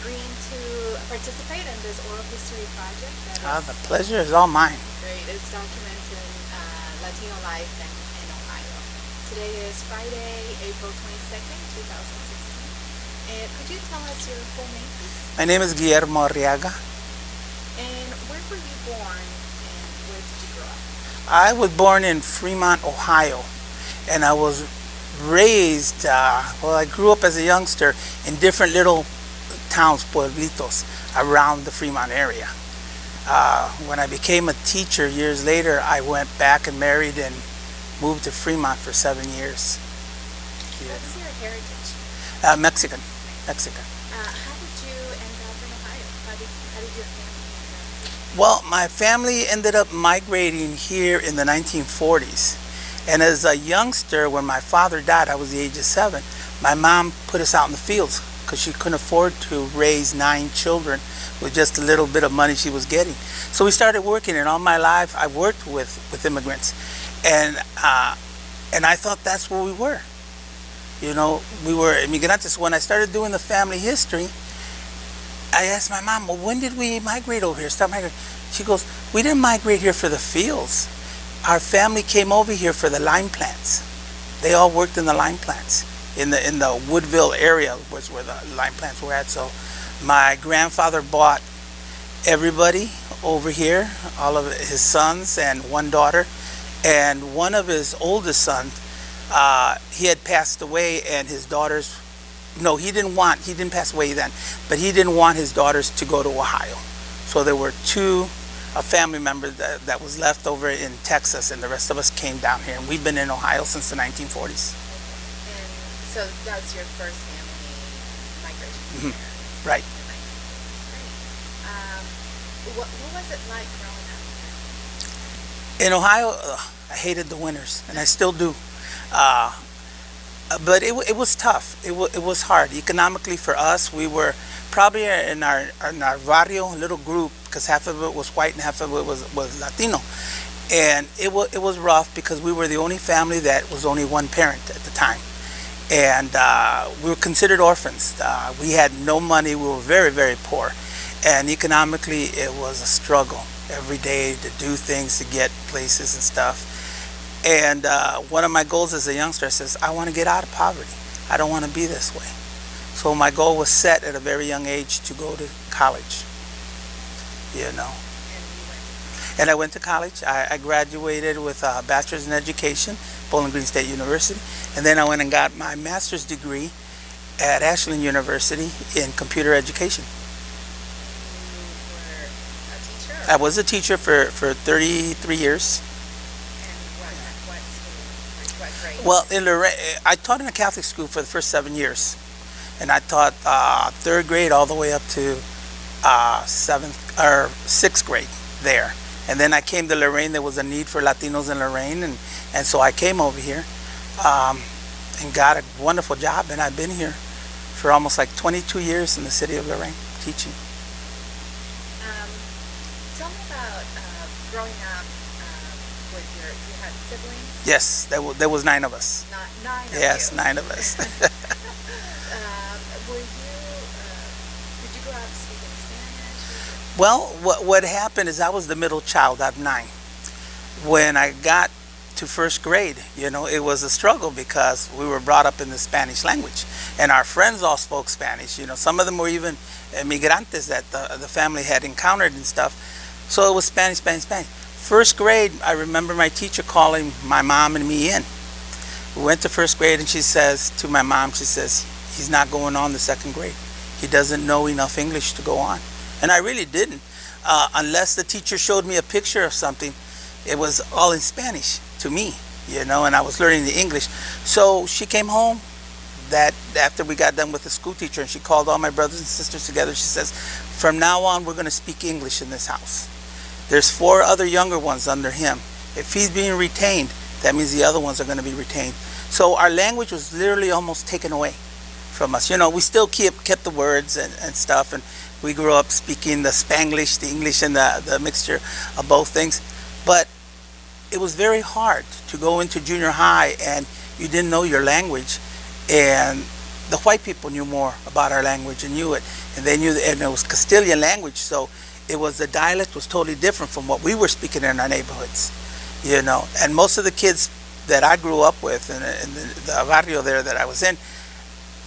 agreeing to participate in this oral history project. The pleasure is all mine. Great. It's documenting Latino life in Ohio. Today is Friday, April 22nd, 2016. And could you tell us your full name, please? My name is Guillermo Arriaga. And where were you born and where did you grow up? I was born in Fremont, Ohio, and I was raised, I grew up as a youngster in different little towns, pueblitos, around the Fremont area. When I became a teacher years later, I went back and married and moved to Fremont for 7 years. What's your heritage? Mexican. How did you end up in Ohio? How did your family end up? Well, my family ended up migrating here in the 1940s. And as a youngster, when my father died, I was the age of 7, my mom put us out in the fields because she couldn't afford to raise 9 children with just a little bit of money she was getting. So we started working, and all my life I worked with immigrants. And I thought that's where we were. You know, we were migrantes. When I started doing the family history, I asked my mom, well, when did we migrate over here? Stop migrating. She goes, we didn't migrate here for the fields. Our family came over here for the lime plants. They all worked in the lime plants in the Woodville area, was where the lime plants were at. So my grandfather bought everybody over here, all of his sons and one daughter, and one of his oldest sons, he had passed away, and his daughters, no, he didn't pass away then, but he didn't want his daughters to go to Ohio. So there were 2 family members that was left over in Texas, and the rest of us came down here, and we've been in Ohio since the 1940s. And so that's your first family migration here? Right. Great. What was it like growing up In Ohio, I hated the winters, and I still do. But it was tough. It was hard economically for us. We were probably in our barrio, a little group, because half of it was white and half of it was Latino, and it was rough because we were the only family that was only one parent at the time, and we were considered orphans. We had no money. We were very, very poor, and economically it was a struggle every day to do things, to get places and stuff. And one of my goals as a youngster, I says, I want to get out of poverty. I don't want to be this way. So my goal was set at a very young age to go to college, you know. And I went to college. I graduated with a bachelor's in education, Bowling Green State University. And then I went and got my master's degree at Ashland University in computer education. You were a teacher? I was a teacher for 33 years. What grade? Well, in Lorain, I taught in a Catholic school for the first 7 years, and I taught 3rd grade all the way up to 7th or 6th grade there. And then I came to Lorain. There was a need for Latinos in Lorain, and so I came over here and got a wonderful job, and I've been here for almost like 22 years in the city of Lorain teaching. Tell me about growing up with you had siblings? Yes, there was 9 of us. 9 of you? Yes, 9 of us. Did you grow up speaking Spanish? Well, what happened is I was the middle child out of 9. When I got to 1st grade, you know, it was a struggle because we were brought up in the Spanish language, and our friends all spoke Spanish. You know, some of them were even migrantes that the family had encountered and stuff. So it was Spanish, Spanish, Spanish. 1st grade, I remember my teacher calling my mom and me in. We went to 1st grade, and she says to my mom, she says, he's not going on to 2nd grade. He doesn't know enough English to go on. And I really didn't. Unless the teacher showed me a picture of something, it was all in Spanish to me, you know, and I was learning the English. So she came home that after we got done with the school teacher, and she called all my brothers and sisters together. She says, from now on, we're going to speak English in this house. There's 4 other younger ones under him. If he's being retained, that means the other ones are going to be retained. So our language was literally almost taken away from us. You know, we still kept the words and stuff, and we grew up speaking the Spanglish, the English, and the mixture of both things. But it was very hard to go into junior high and you didn't know your language, and the white people knew more about our language and knew it, and they knew that, and it was Castilian language, so the dialect was totally different from what we were speaking in our neighborhoods, And most of the kids that I grew up with in the barrio there that I was in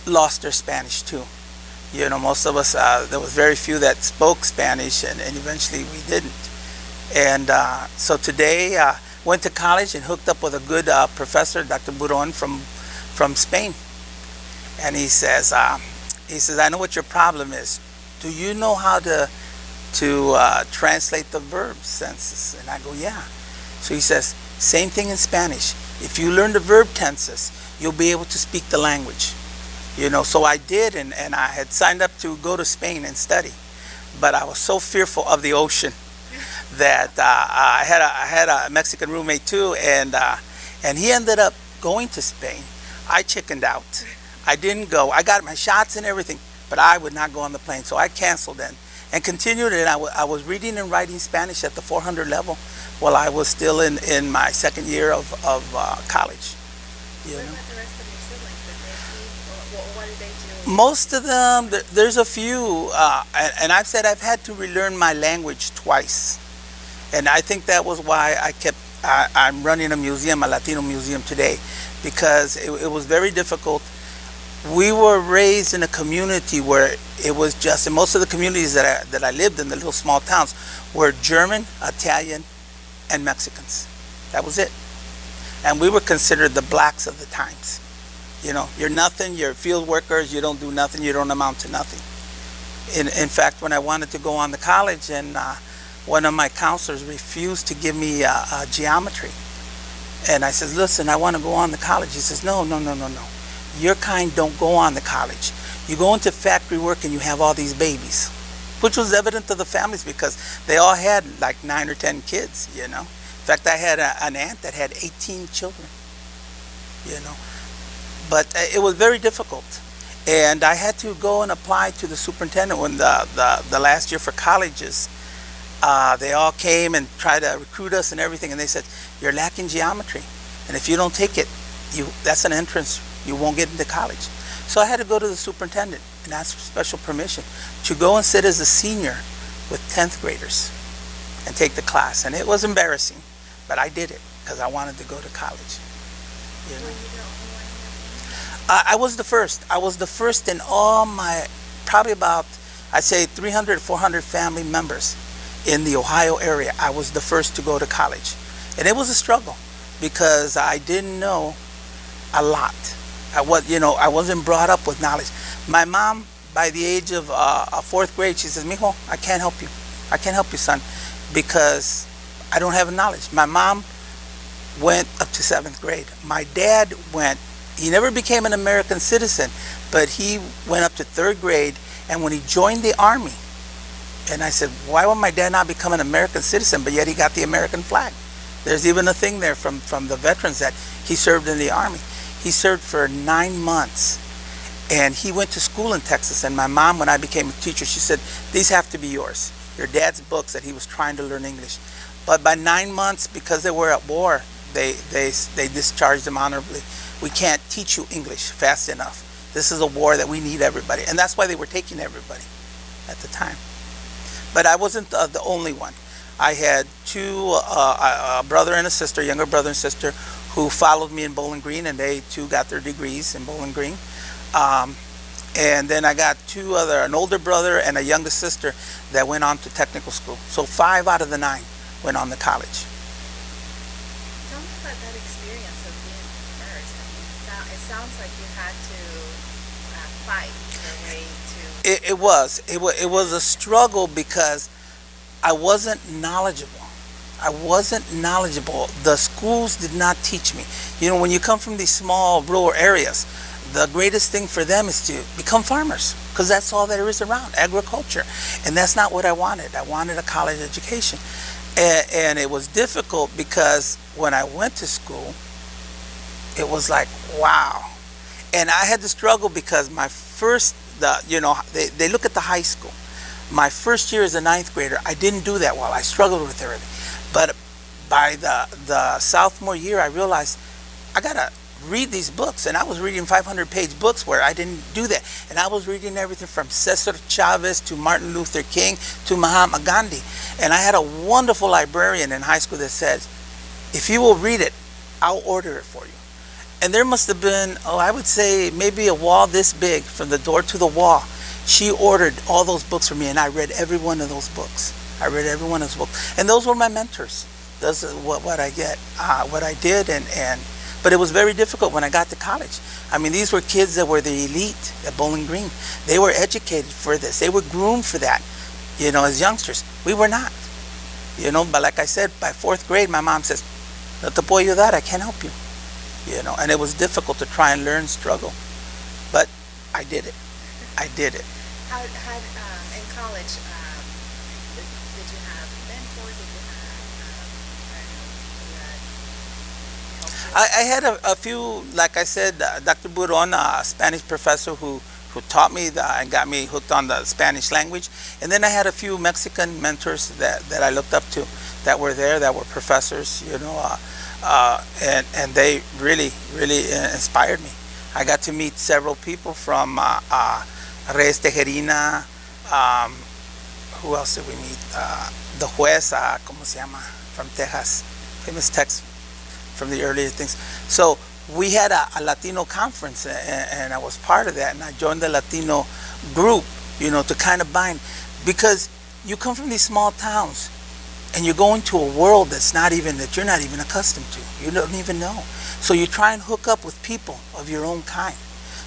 lost their Spanish too. Most of us, there was very few that spoke Spanish, and eventually we didn't. And so today, went to college and hooked up with a good professor, Dr. Buron from Spain. And he says, I know what your problem is. Do you know how to translate the verb senses? And I go, yeah. So he says, same thing in Spanish. If you learn the verb tenses, you'll be able to speak the language. So I did, and I had signed up to go to Spain and study. But I was so fearful of the ocean that I had a Mexican roommate too, and he ended up going to Spain. I chickened out. I didn't go. I got my shots and everything, but I would not go on the plane. So I canceled then and continued, and I was reading and writing Spanish at the 400 level while I was still in my second year of college. What about the rest of your siblings? Did they speak, or what did they do? Most of them, there's a few, and I've said I've had to relearn my language twice. And I think that was why I'm running a museum, a Latino museum today, because it was very difficult. We were raised in a community where it was just, in most of the communities that I lived in, the little small towns, were German, Italian, and Mexicans. That was it. And we were considered the blacks of the times. You're nothing, you're field workers, you don't do nothing, you don't amount to nothing. In fact, when I wanted to go on to college, and one of my counselors refused to give me geometry. And I said, listen, I want to go on to college. He says, no. Your kind don't go on to college. You go into factory work and you have all these babies, which was evident to the families because they all had like 9 or 10 kids, In fact, I had an aunt that had 18 children, But it was very difficult. And I had to go and apply to the superintendent when the last year for colleges. They all came and tried to recruit us and everything, and they said, you're lacking geometry, and if you don't take it, that's an entrance. You won't get into college. So I had to go to the superintendent and ask for special permission to go and sit as a senior with 10th graders and take the class. And it was embarrassing, but I did it because I wanted to go to college. I was the first. I was the first in all my, probably about, I'd say 300, 400 family members in the Ohio area. I was the first to go to college. And it was a struggle because I didn't know a lot. I wasn't brought up with knowledge. My mom, by the age of 4th grade, she says, mijo, I can't help you. I can't help you, son, because I don't have knowledge. My mom went up to 7th grade. My dad he never became an American citizen, but he went up to 3rd grade, and when he joined the Army, and I said, why would my dad not become an American citizen, but yet he got the American flag? There's even a thing there from the veterans that he served in the Army. He served for 9 months, and he went to school in Texas. And my mom, when I became a teacher, she said, these have to be yours. Your dad's books that he was trying to learn English. But by 9 months, because they were at war, they discharged him honorably. We can't teach you English fast enough. This is a war that we need everybody. And that's why they were taking everybody at the time. But I wasn't the only one. I had a brother and a sister, younger brother and sister, who followed me in Bowling Green, and they too got their degrees in Bowling Green. And then I got an older brother and a younger sister that went on to technical school. So 5 out of the 9 went on to college. Tell me about that experience of being first. I mean, it sounds like you had to fight your way to... It was a struggle because I wasn't knowledgeable. The schools did not teach me. When you come from these small rural areas, the greatest thing for them is to become farmers because that's all there is around, agriculture. And that's not what I wanted. I wanted a college education. And it was difficult because when I went to school, it was like, wow. And I had to struggle because my first, they look at the high school. My first year as a 9th grader, I didn't do that well. I struggled with everything. But by the sophomore year, I realized I got a read these books, and I was reading 500-page books where I didn't do that. And I was reading everything from Cesar Chavez to Martin Luther King to Mahatma Gandhi. And I had a wonderful librarian in high school that says, if you will read it, I'll order it for you. And there must have been, I would say maybe a wall this big from the door to the wall. She ordered all those books for me, and I read every one of those books. I read every one of those books. And those were my mentors. Those are what I get, what I did. But it was very difficult when I got to college. I mean, these were kids that were the elite at Bowling Green. They were educated for this. They were groomed for that, as youngsters. We were not, But like I said, by 4th grade, my mom says, no te puedo ayudar, I can't help you, And it was difficult to try and learn, struggle. But I did it. I did it. How in college, did you have mentors? Did you have, I had a few, like I said, Dr. Buron, a Spanish professor who taught me and got me hooked on the Spanish language. And then I had a few Mexican mentors that I looked up to that were there, that were professors, and they really, really inspired me. I got to meet several people from Reyes Tejerina. Who else did we meet? The juez, ¿cómo se llama? From Texas, famous Tex from the earlier things. So we had a Latino conference, and I was part of that, and I joined the Latino group, to kind of bind, because you come from these small towns, and you go into a world that you're not even accustomed to. You don't even know. So you try and hook up with people of your own kind.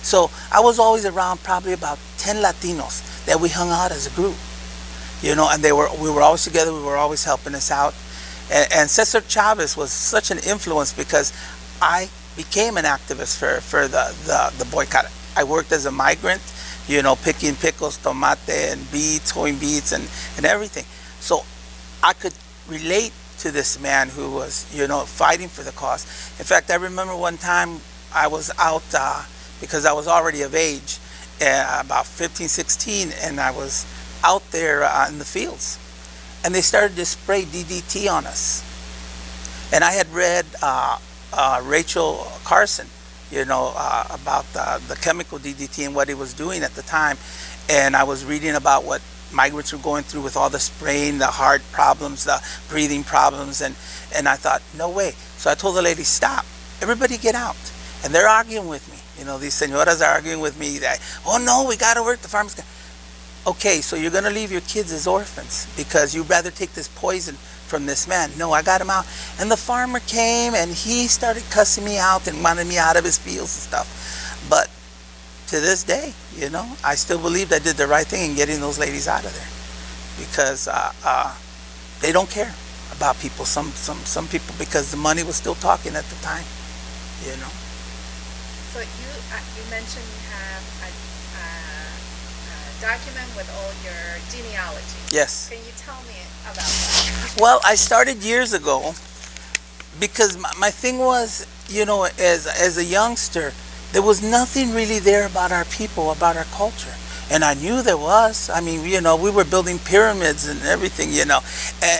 So I was always around probably about 10 Latinos that we hung out as a group, and we were always together. We were always helping us out. And Cesar Chavez was such an influence because I became an activist for the boycott. I worked as a migrant, picking pickles, tomate, and beets, hoeing beets, and everything. So I could relate to this man who was, fighting for the cause. In fact, I remember one time I was out because I was already of age, about 15, 16, and I was out there in the fields. And they started to spray DDT on us. And I had read Rachel Carson, about the chemical DDT and what it was doing at the time. And I was reading about what migrants were going through with all the spraying, the heart problems, the breathing problems, and I thought, no way. So I told the lady, stop, everybody get out. And they're arguing with me. These señoras are arguing with me that, oh no, we got to work, the farmers got. Okay, so you're going to leave your kids as orphans because you'd rather take this poison from this man. No, I got him out. And the farmer came and he started cussing me out and wanted me out of his fields and stuff. But to this day, I still believed I did the right thing in getting those ladies out of there, because they don't care about people. Some people, because the money was still talking at the time, So you mentioned you have a document with all your genealogy. Yes. Can you tell me about that? Well, I started years ago because my thing was, as a youngster, there was nothing really there about our people, about our culture. And I knew there was. I mean, we were building pyramids and everything,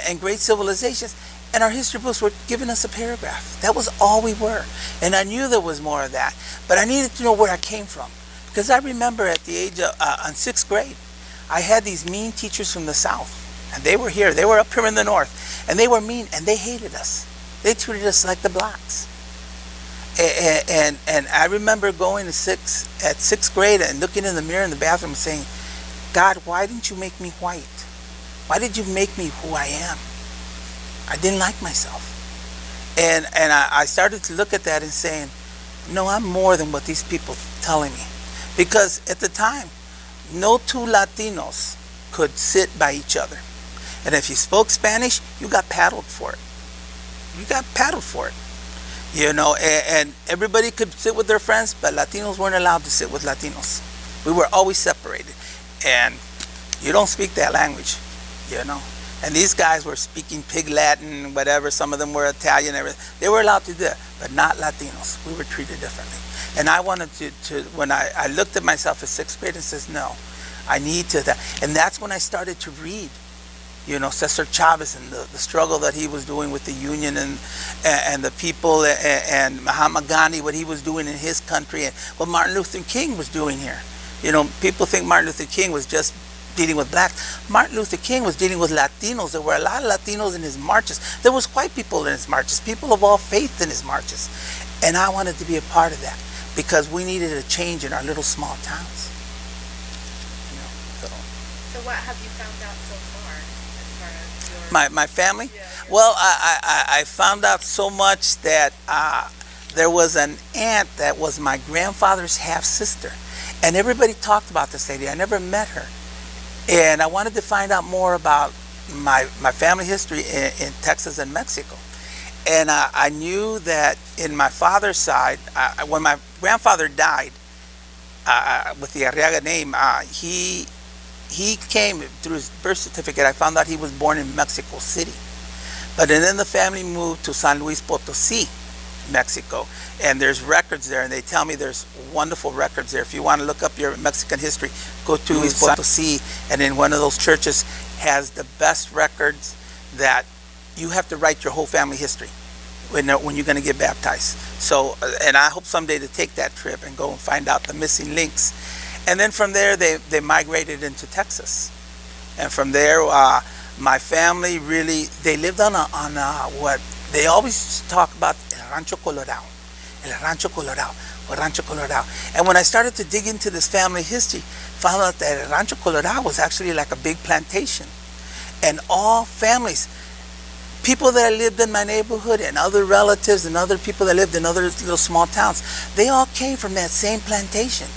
and great civilizations. And our history books were giving us a paragraph. That was all we were. And I knew there was more of that. But I needed to know where I came from. Because I remember at the age of, in 6th grade, I had these mean teachers from the South. And they were here. They were up here in the North. And they were mean, and they hated us. They treated us like the blacks. And I remember going to 6th grade and looking in the mirror in the bathroom and saying, God, why didn't you make me white? Why did you make me who I am? I didn't like myself. And I started to look at that and saying, no, I'm more than what these people telling me. Because at the time, no two Latinos could sit by each other. And if you spoke Spanish, you got paddled for it. You got paddled for it. And everybody could sit with their friends, but Latinos weren't allowed to sit with Latinos. We were always separated. And you don't speak that language, And these guys were speaking Pig Latin, whatever. Some of them were Italian, everything. They were allowed to do it, but not Latinos. We were treated differently. And I wanted to when I looked at myself as 6th grade and says, no, I need to. And that's when I started to read Cesar Chavez and the struggle that he was doing with the union and the people, and Mahatma Gandhi, what he was doing in his country, and what Martin Luther King was doing here. People think Martin Luther King was just dealing with blacks. Martin Luther King was dealing with Latinos. There were a lot of Latinos in his marches. There was white people in his marches, people of all faith in his marches. And I wanted to be a part of that because we needed a change in our little small towns. So what have you found out so far as far as your... My family? Yeah, Well, I found out so much that there was an aunt that was my grandfather's half-sister. And everybody talked about this lady. I never met her. And I wanted to find out more about my family history in Texas and Mexico. And I knew that in my father's side, when my grandfather died, with the Arriaga name, he came through his birth certificate. I found out he was born in Mexico City. But then the family moved to San Luis Potosí, Mexico. And there's records there, and they tell me there's wonderful records there. If you want to look up your Mexican history, go to Luis Potosí, and in one of those churches has the best records that you have to write your whole family history when you're going to get baptized. So, and I hope someday to take that trip and go and find out the missing links. And then from there, they migrated into Texas. And from there, my family really, they lived on what they always talk about, El Rancho Colorado. El Rancho Colorado, or Rancho Colorado. And when I started to dig into this family history, found out that El Rancho Colorado was actually like a big plantation. And all families, people that lived in my neighborhood and other relatives and other people that lived in other little small towns, they all came from that same plantation.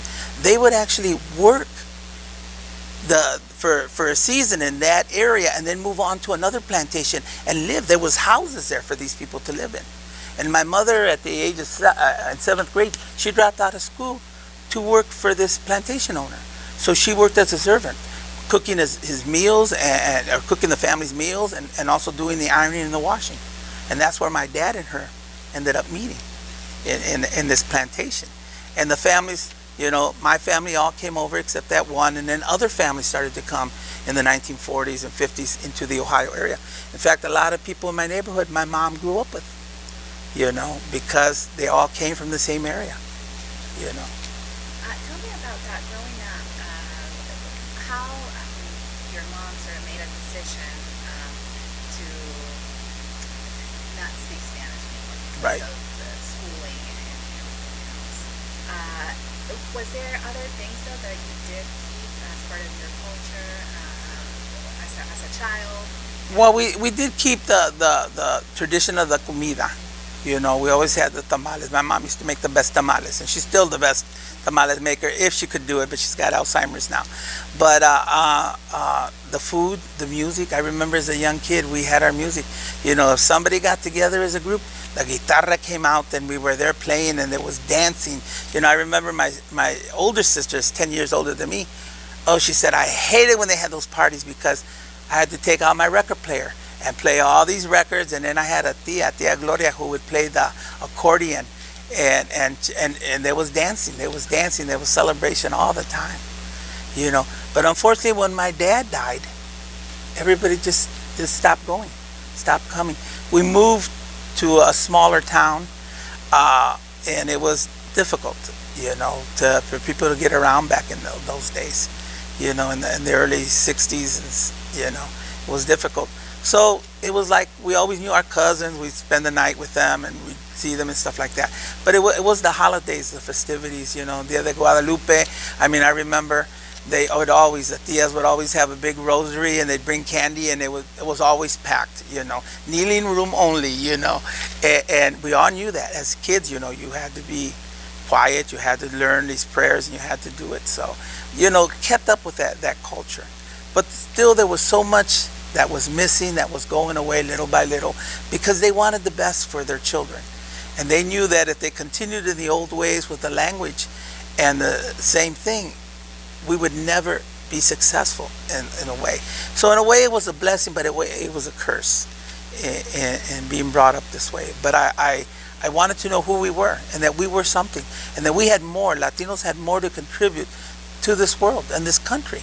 They would actually work for a season in that area and then move on to another plantation and live. There was houses there for these people to live in. And my mother, at the age of in 7th grade, she dropped out of school to work for this plantation owner. So she worked as a servant, cooking his meals or cooking the family's meals, and also doing the ironing and the washing. And that's where my dad and her ended up meeting, in this plantation. And the families, my family all came over except that one, and then other families started to come in the 1940s and 50s into the Ohio area. In fact, a lot of people in my neighborhood my mom grew up with, because they all came from the same area, Tell me about that growing up, how your mom sort of made a decision to not speak Spanish anymore because Right. of the schooling and everything else. Was there other things though that you did keep as part of your culture as a child? Well, we did keep the tradition of the comida. We always had the tamales. My mom used to make the best tamales, and she's still the best tamales maker if she could do it, but she's got Alzheimer's now. But the food, the music, I remember as a young kid, we had our music. If somebody got together as a group, the guitarra came out and we were there playing and there was dancing. I remember my older sister is 10 years older than me. Oh, she said, I hated when they had those parties because I had to take out my record player and play all these records, and then I had a Tia Gloria, who would play the accordion, and there was dancing, there was celebration all the time, But unfortunately, when my dad died, everybody just stopped going, stopped coming. We moved to a smaller town, and it was difficult, for people to get around back in those days, in the early 60s, it was difficult. So it was like we always knew our cousins. We'd spend the night with them and we'd see them and stuff like that. But it was the holidays, the festivities, Dia de Guadalupe. I remember the tias would always have a big rosary and they'd bring candy, and it was always packed, kneeling room only, and we all knew that as kids, you had to be quiet, you had to learn these prayers, and you had to do it. So, kept up with that culture. But still there was so much that was missing, that was going away little by little, because they wanted the best for their children. And they knew that if they continued in the old ways with the language and the same thing, we would never be successful in a way. So in a way it was a blessing, but it was a curse in being brought up this way. But I wanted to know who we were, and that we were something, and that we had more, Latinos had more to contribute to this world and this country,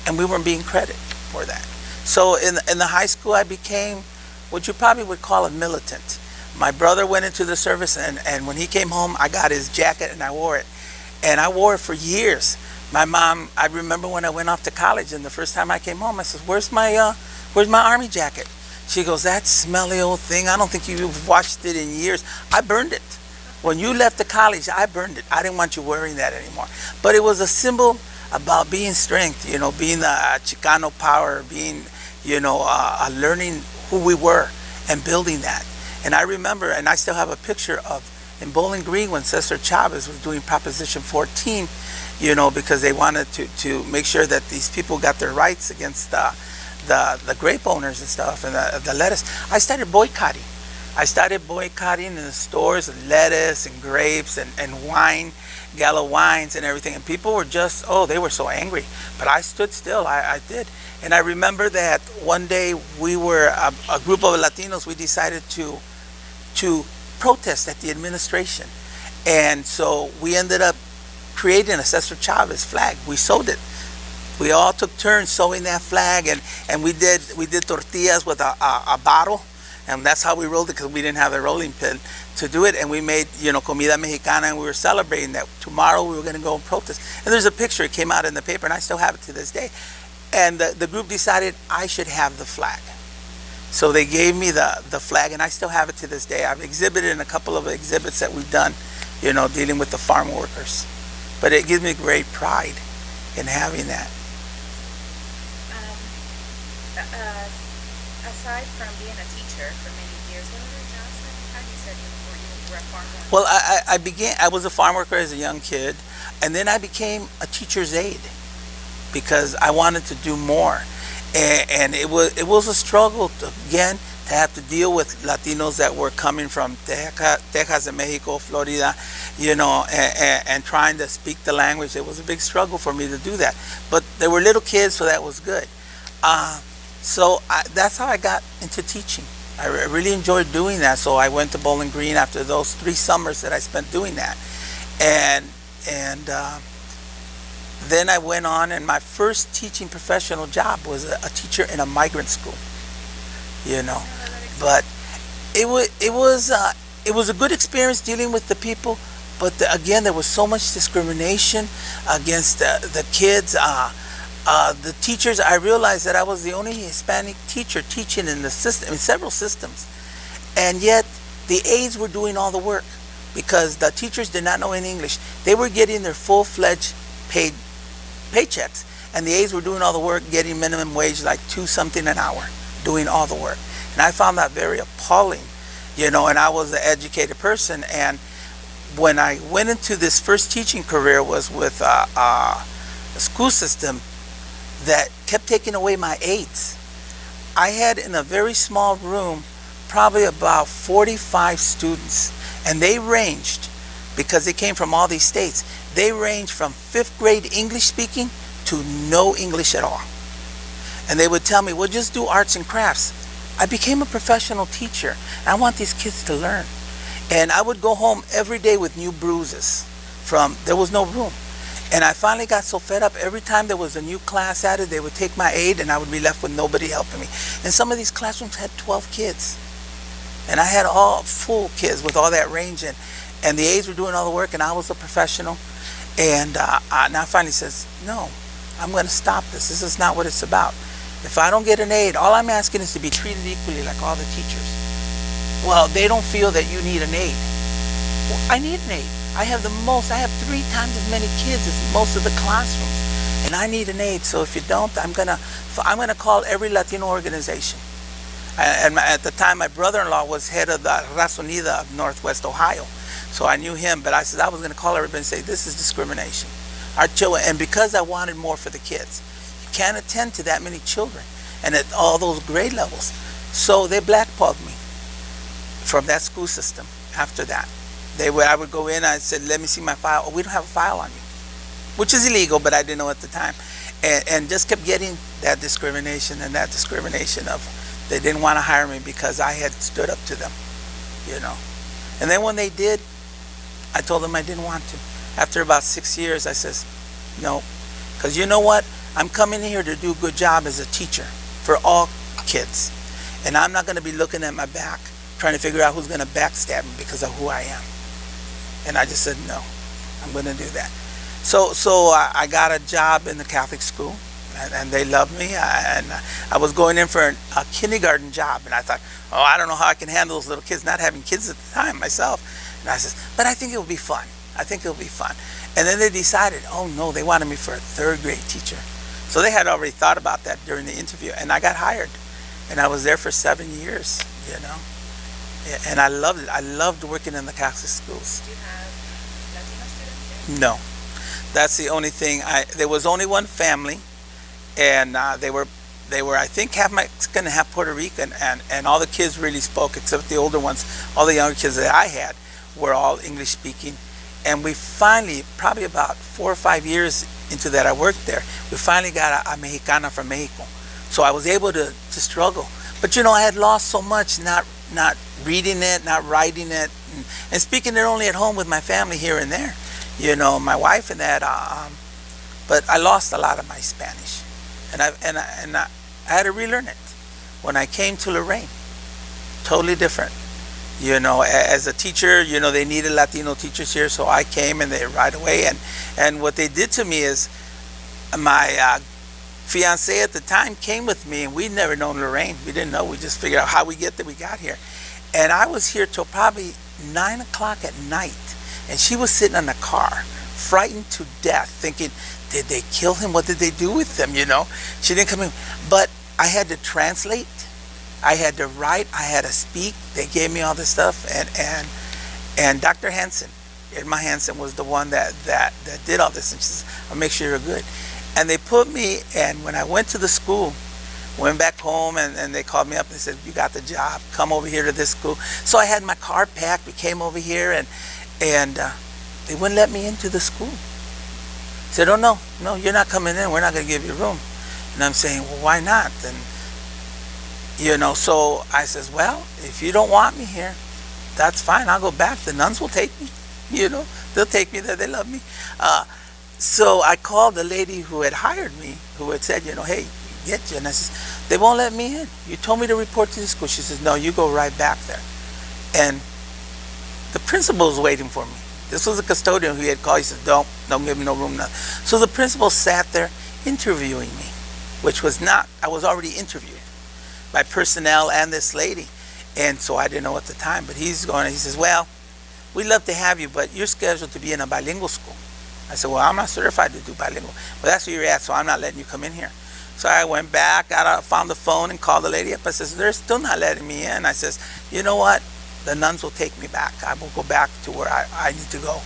and we weren't being credited for that. So in the high school, I became what you probably would call a militant. My brother went into the service, and when he came home, I got his jacket and I wore it. And I wore it for years. My mom, I remember when I went off to college, and the first time I came home, I said, where's my army jacket? She goes, that smelly old thing, I don't think you've washed it in years. I burned it. When you left the college, I burned it. I didn't want you wearing that anymore. But it was a symbol about being strength, being a Chicano power, being, learning who we were and building that. And I remember, and I still have a picture of in Bowling Green when Cesar Chavez was doing Proposition 14, because they wanted to make sure that these people got their rights against the grape owners and stuff, and the lettuce. I started boycotting. In the stores lettuce and grapes and wine, Gallo wines and everything. And people were just, they were so angry. But I stood still. I did. And I remember that one day we were, a group of Latinos, we decided to protest at the administration. And so we ended up creating a Cesar Chavez flag. We sewed it. We all took turns sewing that flag, and we did tortillas with a bottle, and that's how we rolled it, because we didn't have a rolling pin to do it. And we made comida mexicana, and we were celebrating that tomorrow we were going to go and protest. And there's a picture, it came out in the paper, and I still have it to this day. And the group decided I should have the flag. So they gave me the flag, and I still have it to this day. I've exhibited in a couple of exhibits that we've done, dealing with the farm workers. But it gives me great pride in having that. Aside from being a teacher for many years, what other jobs have you had? You said you were a farm worker. Well, I was a farm worker as a young kid, and then I became a teacher's aide because I wanted to do more. And it was a struggle to have to deal with Latinos that were coming from Texas and Mexico, Florida, and trying to speak the language. It was a big struggle for me to do that. But they were little kids, so that was good. So that's how I got into teaching. I really enjoyed doing that. So I went to Bowling Green after those 3 summers that I spent doing that. And then I went on, and my first teaching professional job was a teacher in a migrant school. But it was a good experience dealing with the people. But again, there was so much discrimination against the kids. The teachers, I realized that I was the only Hispanic teacher teaching in the system, in several systems. And yet, the aides were doing all the work because the teachers did not know any English. They were getting their full-fledged paid paychecks, and the aides were doing all the work, getting minimum wage, like $2 an hour, doing all the work. And I found that very appalling, and I was an educated person. And when I went into this first teaching career was with a school system that kept taking away my aides. I had in a very small room probably about 45 students, and they ranged, because they came from all these states, they ranged from 5th grade English speaking to no English at all. And they would tell me, well, just do arts and crafts. I became a professional teacher. I want these kids to learn. And I would go home every day with new bruises there was no room. And I finally got so fed up. Every time there was a new class added, they would take my aide, and I would be left with nobody helping me. And some of these classrooms had 12 kids. And I had all full kids with all that range. And the aides were doing all the work, and I was a professional. And I finally says, no, I'm going to stop this. This is not what it's about. If I don't get an aide, all I'm asking is to be treated equally like all the teachers. Well, they don't feel that you need an aide. Well, I need an aide. I have 3 times as many kids as most of the classrooms, and I need an aide. So if you don't, I'm gonna call every Latino organization. And at the time, my brother-in-law was head of the Raza Unida of Northwest Ohio, so I knew him. But I said I was gonna call everybody and say, this is discrimination. Our children, and because I wanted more for the kids, you can't attend to that many children and at all those grade levels. So they blackballed me from that school system after that. I would go in, I said, let me see my file. Oh, we don't have a file on you, which is illegal, but I didn't know at the time. And just kept getting that discrimination of they didn't want to hire me because I had stood up to them, And then when they did, I told them I didn't want to. After about 6 years, I says, no, because you know what? I'm coming here to do a good job as a teacher for all kids. And I'm not going to be looking at my back trying to figure out who's going to backstab me because of who I am. And I just said, no, I'm going to do that. So I got a job in the Catholic school, and they loved me. I was going in for a kindergarten job, and I thought, oh, I don't know how I can handle those little kids, not having kids at the time myself. And I said, but I think it'll be fun. I think it'll be fun. And then they decided, oh no, they wanted me for a third grade teacher. So they had already thought about that during the interview, and I got hired. And I was there for 7 years, you know. And I loved it. I loved working in the Catholic schools. Do you have Latino students here? No. That's the only thing. There was only one family, and they were I think half Mexican and half Puerto Rican, and all the kids really spoke except the older ones. All the younger kids that I had were all English speaking. And we finally, probably about 4 or 5 years into that I worked there, we finally got a Mexicana from Mexico. So I was able to struggle. But you know, I had lost so much not reading it, not writing it, and speaking it only at home with my family here and there. You know, my wife and that. But I lost a lot of my Spanish, and I had to relearn it when I came to Lorain. Totally different. You know, as a teacher, you know, they needed Latino teachers here, so I came and they right away. And what they did to me is, my fiance at the time came with me, and we'd never known Lorain. We didn't know. We just figured out how we got here. And I was here till probably 9 o'clock at night, and she was sitting in the car, frightened to death, thinking, did they kill him? What did they do with him? You know, she didn't come in. But I had to translate. I had to write. I had to speak. They gave me all this stuff, and Dr. Hansen, Irma Hansen, was the one that did all this, and she says, I'll make sure you're good. And they put me, and when I went to the school, went back home, and they called me up and they said, you got the job, come over here to this school. So I had my car packed, we came over here, and they wouldn't let me into the school. Said, oh no, you're not coming in, we're not going to give you room. And I'm saying, well, why not? And you know, so I says, well, if you don't want me here, that's fine, I'll go back. The nuns will take me, you know, they'll take me there, they love me. So I called the lady who had hired me, who had said, you know, hey, get you. And I says, they won't let me in. You told me to report to the school. She says, no, you go right back there. And the principal was waiting for me. This was a custodian who he had called. He said, don't give me no room. Nothing. So the principal sat there interviewing me, which was not, I was already interviewed by personnel and this lady. And so I didn't know at the time, but he's going, and he says, well, we'd love to have you, but you're scheduled to be in a bilingual school. I said, well, I'm not certified to do bilingual. Well, that's where you're at, so I'm not letting you come in here. So I went back, found the phone, and called the lady up. I says, they're still not letting me in. I says, you know what? The nuns will take me back. I will go back to where I need to go.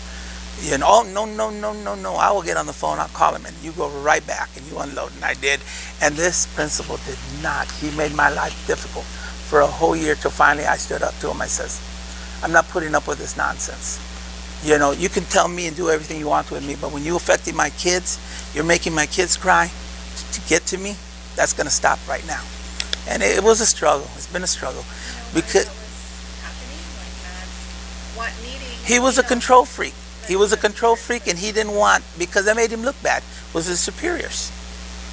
You know, oh, no. I will get on the phone. I'll call him, and you go right back, and you unload. And I did. And this principal did not. He made my life difficult for a whole year till finally I stood up to him. I says, I'm not putting up with this nonsense. You know, you can tell me and do everything you want with me, but when you're affecting my kids, you're making my kids cry to get to me, that's going to stop right now. And it was a struggle. It's been a struggle. Because he was a control freak. He was a control freak, and he didn't want, because that made him look bad, was his superiors.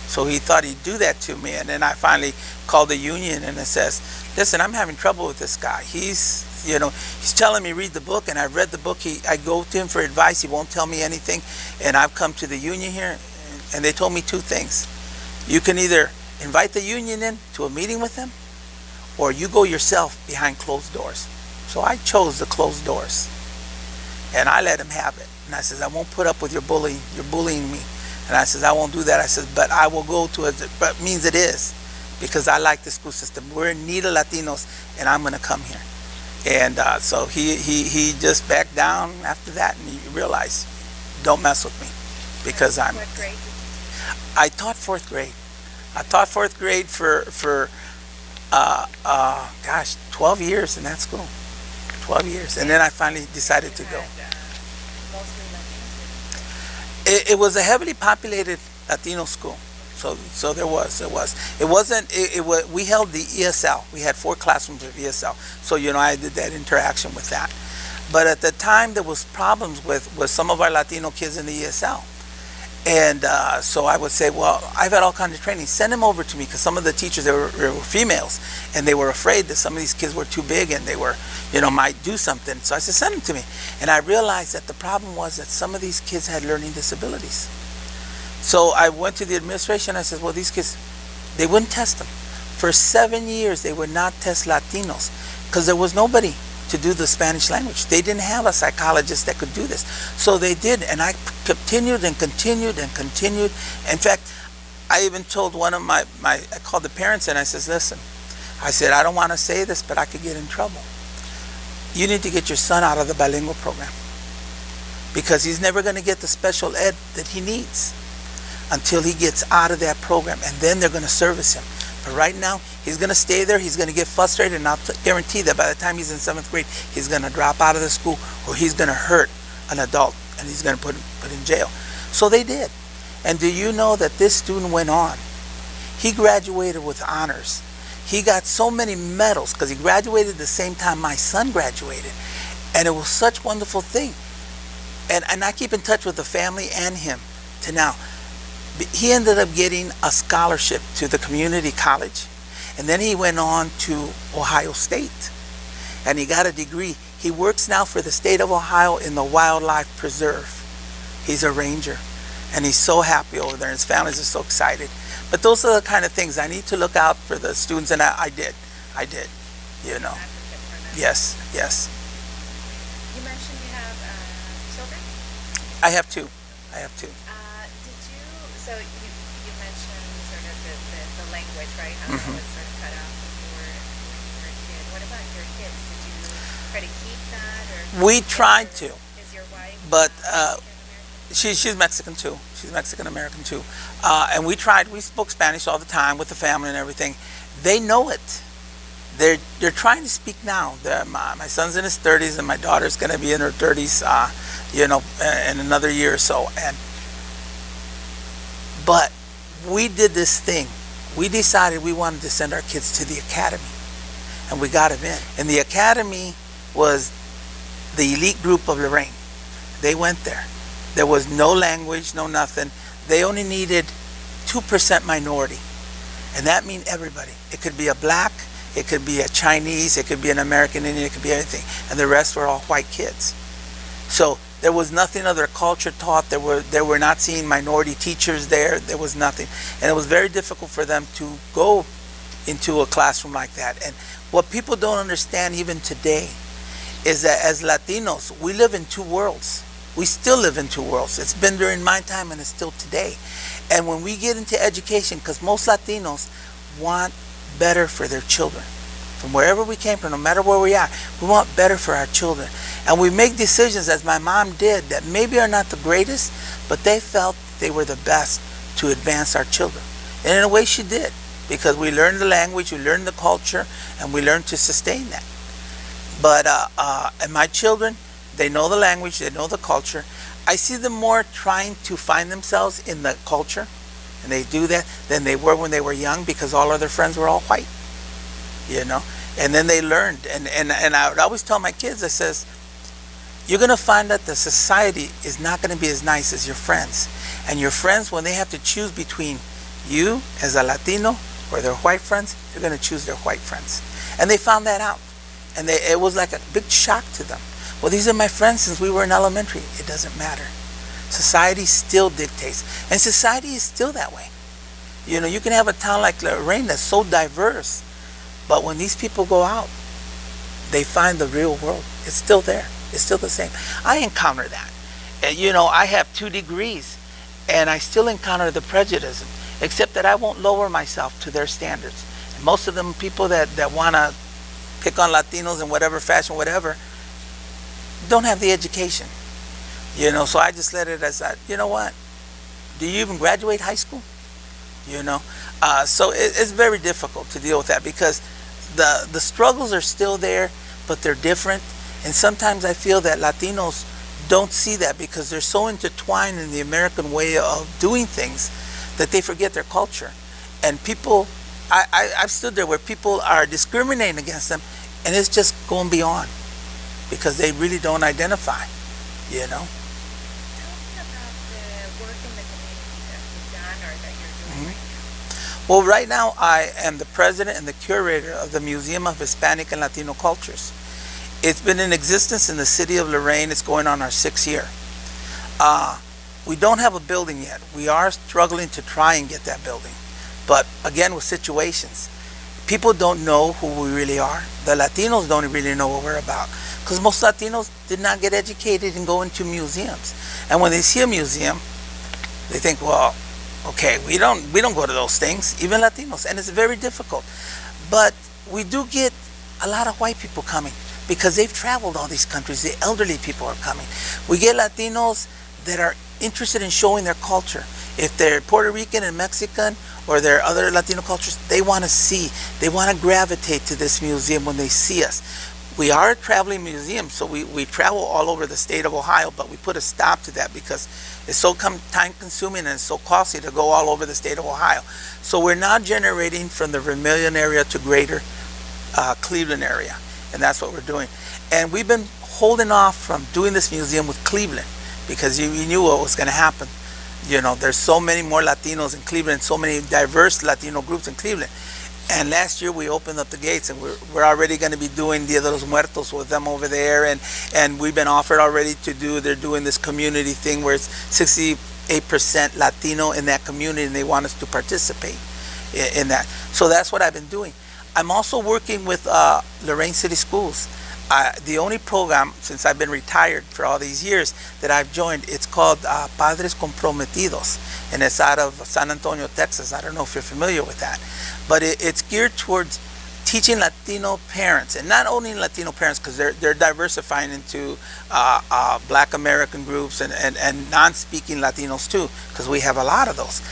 So he thought he'd do that to me. And then I finally called the union, and it says, listen, I'm having trouble with this guy. He's telling me read the book, and I've read the book. I go to him for advice. He won't tell me anything. And I've come to the union here, and they told me two things. You can either invite the union in to a meeting with them, or you go yourself behind closed doors. So I chose the closed doors, and I let him have it. And I says, I won't put up with your bullying. You're bullying me. And I says, I won't do that. I says, but I will go to it. But means it is, because I like the school system. We're in need of Latinos, and I'm going to come here. And so he just backed down after that, and he realized, don't mess with me, because I'm. What grade? I taught fourth grade. I taught fourth grade for 12 years in that school. 12 years, and then I finally decided to go. It was a heavily populated Latino school, so there was. It wasn't. We held the ESL. We had 4 classrooms of ESL, so I did that interaction with that. But at the time, there was problems with some of our Latino kids in the ESL, And so I would say, well, I've had all kinds of training. Send them over to me, because some of the teachers, they were females, and they were afraid that some of these kids were too big and they were, might do something. So I said, send them to me. And I realized that the problem was that some of these kids had learning disabilities. So I went to the administration. I said, well, these kids, they wouldn't test them. For 7 years, they would not test Latinos because there was nobody to do the Spanish language. They didn't have a psychologist that could do this. So they did, and I continued and continued and continued. In fact, I even told one of I called the parents and I says, listen, I said, I don't want to say this, but I could get in trouble. You need to get your son out of the bilingual program, because he's never going to get the special ed that he needs until he gets out of that program, and then they're going to service him. But right now, he's going to stay there. He's going to get frustrated, and I'll guarantee that by the time he's in 7th grade, he's going to drop out of the school, or he's going to hurt an adult, and he's going to put in jail. So they did. And do you know that this student went on? He graduated with honors. He got so many medals because he graduated the same time my son graduated. And it was such a wonderful thing. And I keep in touch with the family and him to now. He ended up getting a scholarship to the community college, and then he went on to Ohio State, and he got a degree. He works now for the state of Ohio in the wildlife preserve. He's a ranger, and he's so happy over there, and his families are so excited. But those are the kind of things I need to look out for the students, and I did, Yes. You mentioned you have children? I have two. So you mentioned sort of the language, right? How it was sort of cut out when you were a kid. What about your kids? Did you try to keep that, or We tried to, is your wife but Mexican-American? she's Mexican too. She's Mexican American too. And we tried. We spoke Spanish all the time with the family and everything. They know it. They're trying to speak now. My son's in his 30s, and my daughter's going to be in her 30s, in another year or so. But we did this thing. We decided we wanted to send our kids to the academy, and we got them in. And the academy was the elite group of Lorain. They went there. There was no language, no nothing. They only needed 2% minority, and that means everybody. It could be a black, it could be a Chinese, it could be an American Indian, it could be anything, and the rest were all white kids. So there was nothing of their culture taught. They were not seeing minority teachers there. There was nothing. And it was very difficult for them to go into a classroom like that. And what people don't understand even today is that as Latinos, we live in two worlds. We still live in two worlds. It's been during my time, and it's still today. And when we get into education, because most Latinos want better for their children, from wherever we came from, no matter where we are, we want better for our children. And we make decisions, as my mom did, that maybe are not the greatest, but they felt they were the best to advance our children. And in a way she did, because we learned the language, we learned the culture, and we learned to sustain that. But and my children, they know the language, they know the culture. I see them more trying to find themselves in the culture, and they do that, than they were when they were young, because all of their friends were all white. And then they learned, and I would always tell my kids, I says, you're going to find that the society is not going to be as nice as your friends. And your friends, when they have to choose between you as a Latino or their white friends, they're going to choose their white friends. And they found that out. And it was like a big shock to them. Well, these are my friends since we were in elementary. It doesn't matter. Society still dictates. And society is still that way. You can have a town like Lorain that's so diverse, but when these people go out, they find the real world. It's still there. It's still the same. I encounter that. I have 2 degrees, and I still encounter the prejudice, except that I won't lower myself to their standards. And most of them people that want to pick on Latinos in whatever fashion, whatever, don't have the education. So I just let it as that. You know what? Do you even graduate high school? So it's very difficult to deal with that, because the struggles are still there, but they're different. And sometimes I feel that Latinos don't see that, because they're so intertwined in the American way of doing things that they forget their culture. And people, I've stood there where people are discriminating against them, and it's just going beyond, because they really don't identify. Tell me about the work in the community. on or that you're doing right now? Well, right now I am the president and the curator of the Museum of Hispanic and Latino Cultures. It's been in existence in the city of Lorain. It's going on our 6th year. We don't have a building yet. We are struggling to try and get that building. But again, with situations, people don't know who we really are. The Latinos don't really know what we're about. Because most Latinos did not get educated and go into museums. And when they see a museum, they think, well, okay, we don't go to those things, even Latinos, and it's very difficult. But we do get a lot of white people coming because they've traveled all these countries. The elderly people are coming. We get Latinos that are interested in showing their culture. If they're Puerto Rican and Mexican or they're other Latino cultures, they want to see, they want to gravitate to this museum when they see us. We are a traveling museum, so we travel all over the state of Ohio, but we put a stop to that because it's so time consuming and it's so costly to go all over the state of Ohio. So we're now generating from the Vermilion area to greater Cleveland area, and that's what we're doing. And we've been holding off from doing this museum with Cleveland because we knew what was going to happen. You know, there's so many more Latinos in Cleveland, so many diverse Latino groups in Cleveland. And last year we opened up the gates, and we're already going to be doing Dia de los Muertos with them over there, and we've been offered already to do. They're doing this community thing where it's 68% Latino in that community, and they want us to participate in that. So that's what I've been doing. I'm also working with Lorain City Schools. The only program, since I've been retired for all these years, that I've joined, it's called Padres Comprometidos, and it's out of San Antonio, Texas. I don't know if you're familiar with that, but it's geared towards teaching Latino parents, and not only Latino parents, because they're diversifying into Black American groups and non-speaking Latinos too, because we have a lot of those.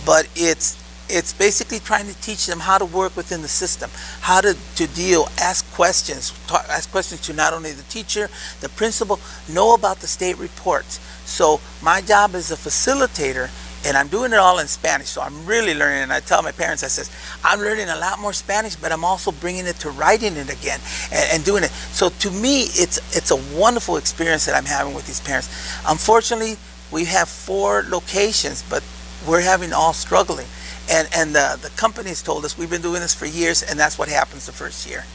But it's basically trying to teach them how to work within the system, how to deal, ask questions to not only the teacher, the principal, know about the state reports. So my job as a facilitator, and I'm doing it all in Spanish, so I'm really learning. And I tell my parents, I says, I'm learning a lot more Spanish, but I'm also bringing it to writing it again and doing it. So to me, it's a wonderful experience that I'm having with these parents. Unfortunately, we have 4 locations, but we're having all struggling. And the companies told us we've been doing this for years, and that's what happens the first year.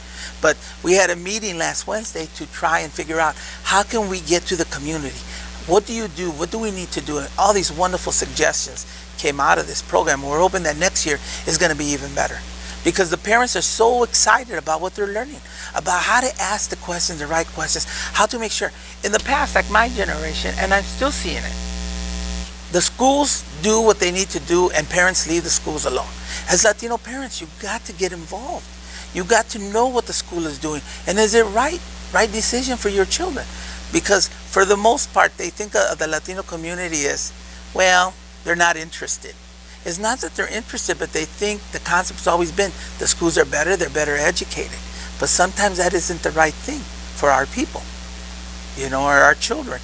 But we had a meeting last Wednesday to try and figure out how can we get to the community. What do you do? What do we need to do? And all these wonderful suggestions came out of this program. We're hoping that next year is going to be even better, because the parents are so excited about what they're learning, about how to ask the questions, the right questions, how to make sure. In the past, like my generation, and I'm still seeing it, the schools do what they need to do and parents leave the schools alone. As Latino parents, you've got to get involved. You've got to know what the school is doing. And is it right decision for your children? Because for the most part, they think of the Latino community as, well, they're not interested. It's not that they're interested, but they think the concept's always been the schools are better, they're better educated. But sometimes that isn't the right thing for our people, or our children.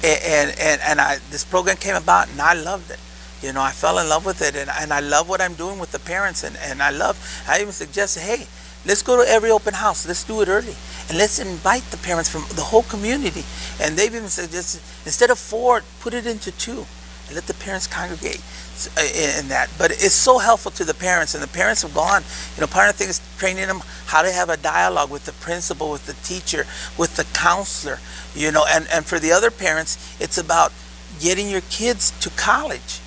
And this program came about, and I loved it. I fell in love with it, and I love what I'm doing with the parents, and I even suggested, hey, let's go to every open house, let's do it early, and let's invite the parents from the whole community. And they've even suggested, instead of 4, put it into 2, and let the parents congregate in that. But it's so helpful to the parents, and the parents have gone, part of the thing is training them how to have a dialogue with the principal, with the teacher, with the counselor, and for the other parents, it's about getting your kids to college.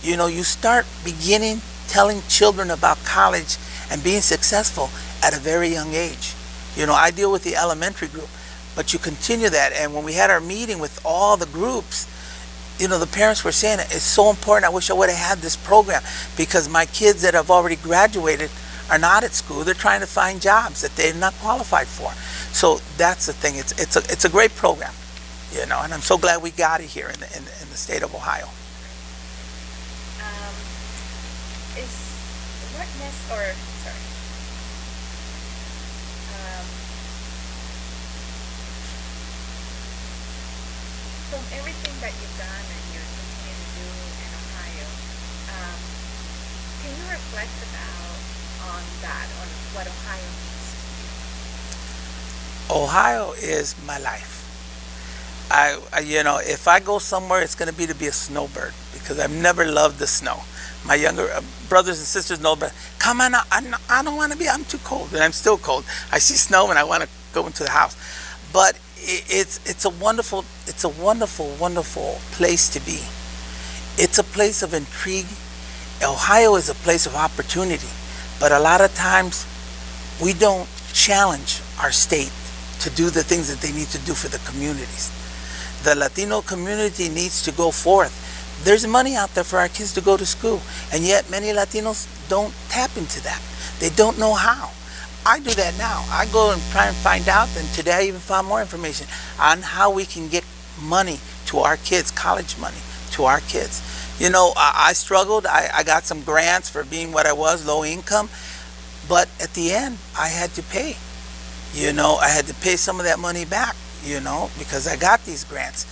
You start beginning telling children about college and being successful at a very young age. I deal with the elementary group, but you continue that. And when we had our meeting with all the groups, the parents were saying it's so important. I wish I would have had this program, because my kids that have already graduated are not at school. They're trying to find jobs that they're not qualified for. So that's the thing. It's a great program, and I'm so glad we got it here in the state of Ohio. From everything that you've done and you're continuing to do in Ohio, can you reflect on what Ohio means to you? Ohio is my life. If I go somewhere, it's going to be a snowbird, because I've never loved the snow. My younger brothers and sisters know, but come on, I don't want to be. I'm too cold, and I'm still cold. I see snow, and I want to go into the house. But it's a wonderful wonderful place to be. It's a place of intrigue. Ohio is a place of opportunity, but a lot of times we don't challenge our state to do the things that they need to do for the communities. The Latino community needs to go forth. There's money out there for our kids to go to school, and yet many Latinos don't tap into that. They don't know how. I do that now. I go and try and find out, and today I even found more information on how we can get money to our kids, college money to our kids. You know, I struggled. I got some grants for being what I was, low income, but at the end, I had to pay. You know, I had to pay some of that money back, you know, because I got these grants.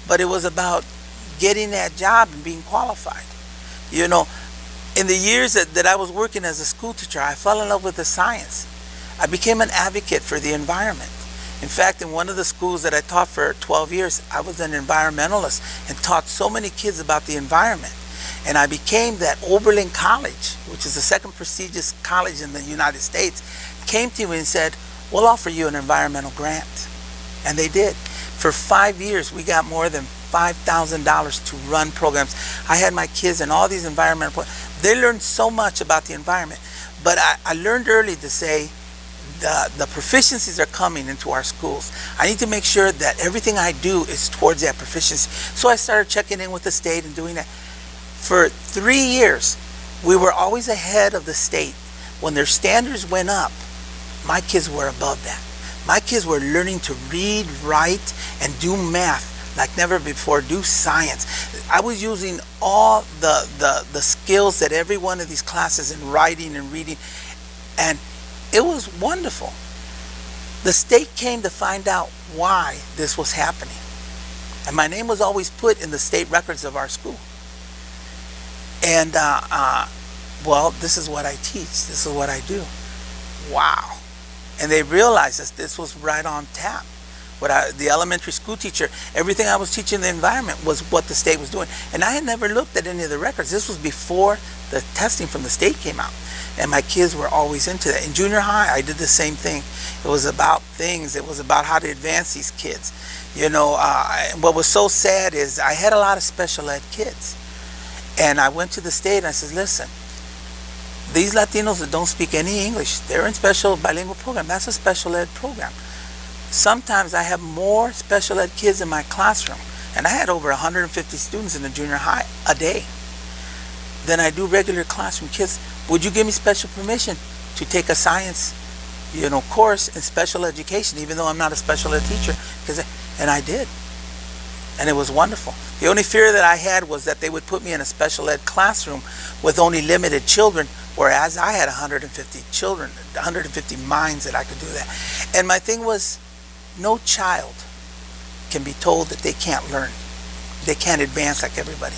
But it was about getting that job and being qualified. You know, in the years that I was working as a school teacher, I fell in love with the science. I became an advocate for the environment. In fact, in one of the schools that I taught for 12 years, I was an environmentalist and taught so many kids about the environment. And I became that Oberlin College, which is the second prestigious college in the United States, came to me and said, we'll offer you an environmental grant. And they did. For 5 years, we got more than $5,000 to run programs. I had my kids in all these environmental programs. They learned so much about the environment. But I learned early to say, the proficiencies are coming into our schools. I need to make sure that everything I do is towards that proficiency. So I started checking in with the state and doing that. For 3 years, we were always ahead of the state. When their standards went up, my kids were above that. My kids were learning to read, write, and do math like never before, do science. I was using all the skills that every one of these classes in writing and reading, and it was wonderful. The state came to find out why this was happening. And my name was always put in the state records of our school. And, well, this is what I teach. This is what I do. Wow. And they realized that this was right on tap. The elementary school teacher, everything I was teaching the environment was what the state was doing. And I had never looked at any of the records. This was before the testing from the state came out. And my kids were always into that. In junior high, I did the same thing. It was about things. It was about how to advance these kids. You know, what was so sad is I had a lot of special ed kids. And I went to the state and I said, listen, these Latinos that don't speak any English, they're in special bilingual program. That's a special ed program. Sometimes I have more special ed kids in my classroom, and I had over 150 students in the junior high a day, than I do regular classroom kids. Would you give me special permission to take a science, course in special education, even though I'm not a special ed teacher? And I did. And it was wonderful. The only fear that I had was that they would put me in a special ed classroom with only limited children, whereas I had 150 children, 150 minds that I could do that. And my thing was, no child can be told that they can't learn. They can't advance like everybody.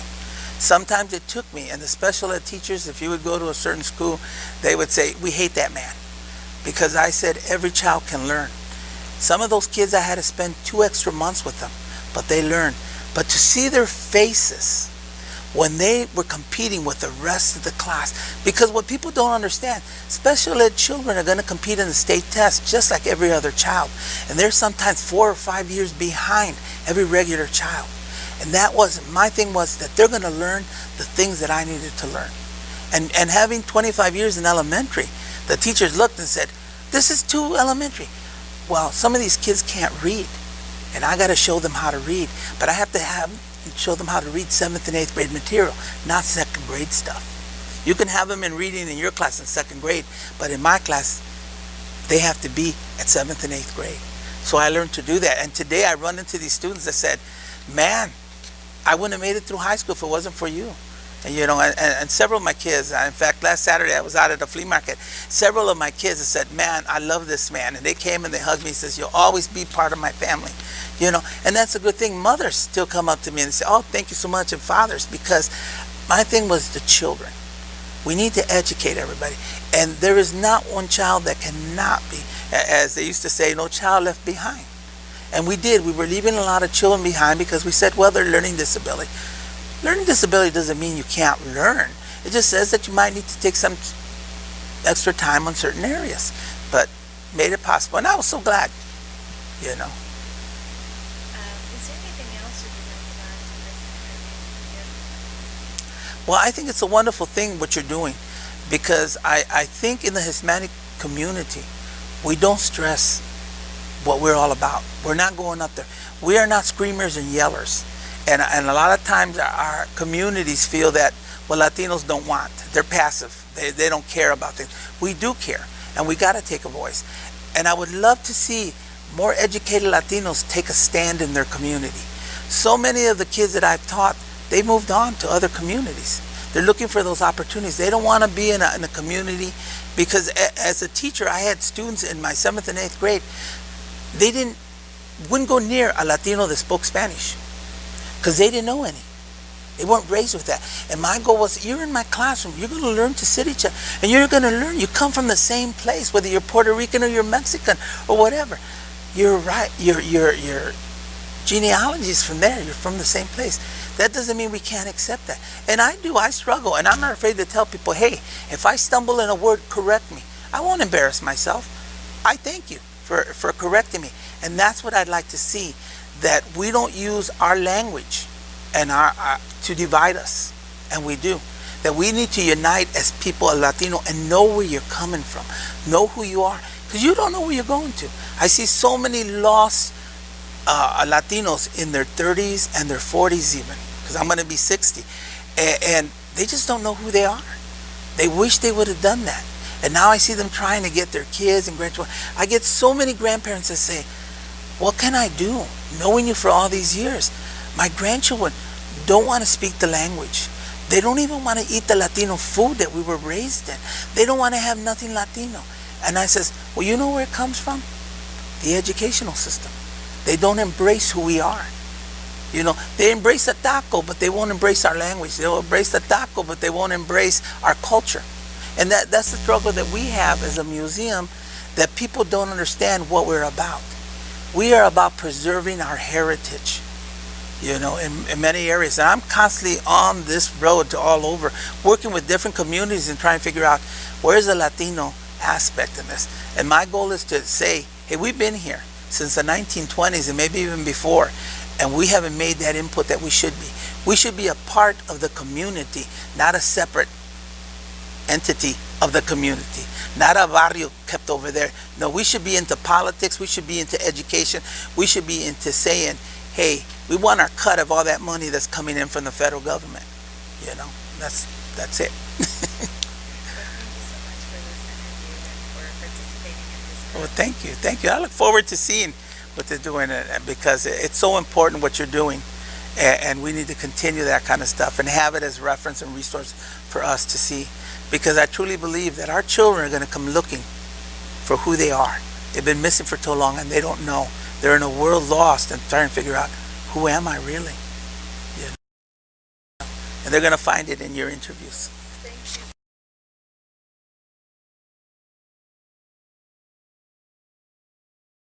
Sometimes it took me, and the special ed teachers, if you would go to a certain school, they would say, we hate that man. Because I said, every child can learn. Some of those kids, I had to spend 2 extra months with them, but they learned. But to see their faces when they were competing with the rest of the class, because what people don't understand, special ed children are going to compete in the state test just like every other child. And they're sometimes 4 or 5 years behind every regular child. And my thing was that they're going to learn the things that I needed to learn. And having 25 years in elementary, the teachers looked and said, this is too elementary. Well, some of these kids can't read, and I got to show them how to read. But I have to show them how to read 7th and 8th grade material, not 2nd grade stuff. You can have them in reading in your class in 2nd grade, but in my class, they have to be at 7th and 8th grade. So I learned to do that. And today I run into these students that said, man, I wouldn't have made it through high school if it wasn't for you. And and several of my kids, in fact, last Saturday I was out at a flea market. Several of my kids have said, man, I love this man. And they came and they hugged me and says, you'll always be part of my family. And that's a good thing. Mothers still come up to me and say, oh, thank you so much, and fathers, because my thing was the children. We need to educate everybody. And there is not one child that cannot be, as they used to say, no child left behind. And we did. We were leaving a lot of children behind because we said, well, they're learning disability. Learning disability doesn't mean you can't learn. It just says that you might need to take some extra time on certain areas, but made it possible. And I was so glad, you know. Is there anything else you would like to add to this interview? Well, I think it's a wonderful thing what you're doing, because I think in the Hispanic community, we don't stress what we're all about. We're not going up there. We are not screamers and yellers. And a lot of times our communities feel that, well, Latinos don't want. They're passive. They don't care about things. We do care, and we got to take a voice. And I would love to see more educated Latinos take a stand in their community. So many of the kids that I've taught, they moved on to other communities. They're looking for those opportunities. They don't want to be in a community, because as a teacher, I had students in my 7th and 8th grade. They wouldn't go near a Latino that spoke Spanish because they didn't know any. They weren't raised with that. And my goal was, you're in my classroom. You're going to learn to sit each other. And you're going to learn. You come from the same place, whether you're Puerto Rican or you're Mexican or whatever. You're right. Your genealogy is from there. You're from the same place. That doesn't mean we can't accept that. And I do. I struggle. And I'm not afraid to tell people, hey, if I stumble in a word, correct me. I won't embarrass myself. I thank you for correcting me. And that's what I'd like to see, that we don't use our language and to divide us. And we do. That we need to unite as people, a Latino, and know where you're coming from. Know who you are. Because you don't know where you're going to. I see so many lost Latinos in their 30s and their 40s even. Because I'm going to be 60. And they just don't know who they are. They wish they would have done that. And now I see them trying to get their kids and grandchildren. I get so many grandparents that say, what can I do? Knowing you for all these years. My grandchildren don't want to speak the language. They don't even want to eat the Latino food that we were raised in. They don't want to have nothing Latino. And I says, well, you know where it comes from? The educational system. They don't embrace who we are. You know, they embrace a taco, but they won't embrace our language. They'll embrace the taco, but they won't embrace our culture. And that's the struggle that we have as a museum, that people don't understand what we're about. We are about preserving our heritage, you know, in many areas. And I'm constantly on this road to all over, working with different communities and trying to figure out where's the Latino aspect in this. And my goal is to say, hey, we've been here since the 1920s and maybe even before, and we haven't made that input that we should be. We should be a part of the community, not a separate entity of the community, not a barrio kept over there. No, we should be into politics. We should be into education. We should be into saying, hey, we want our cut of all that money that's coming in from the federal government. You know, that's it. Well, thank you so much for this interview and for participating in this. Well, thank you. I look forward to seeing what they're doing, because it's so important what you're doing, and we need to continue that kind of stuff and have it as reference and resource for us to see. Because I truly believe that our children are going to come looking for who they are. They've been missing for too long and they don't know. They're in a world lost and trying to figure out, who am I really? You know? And they're going to find it in your interviews. Thank you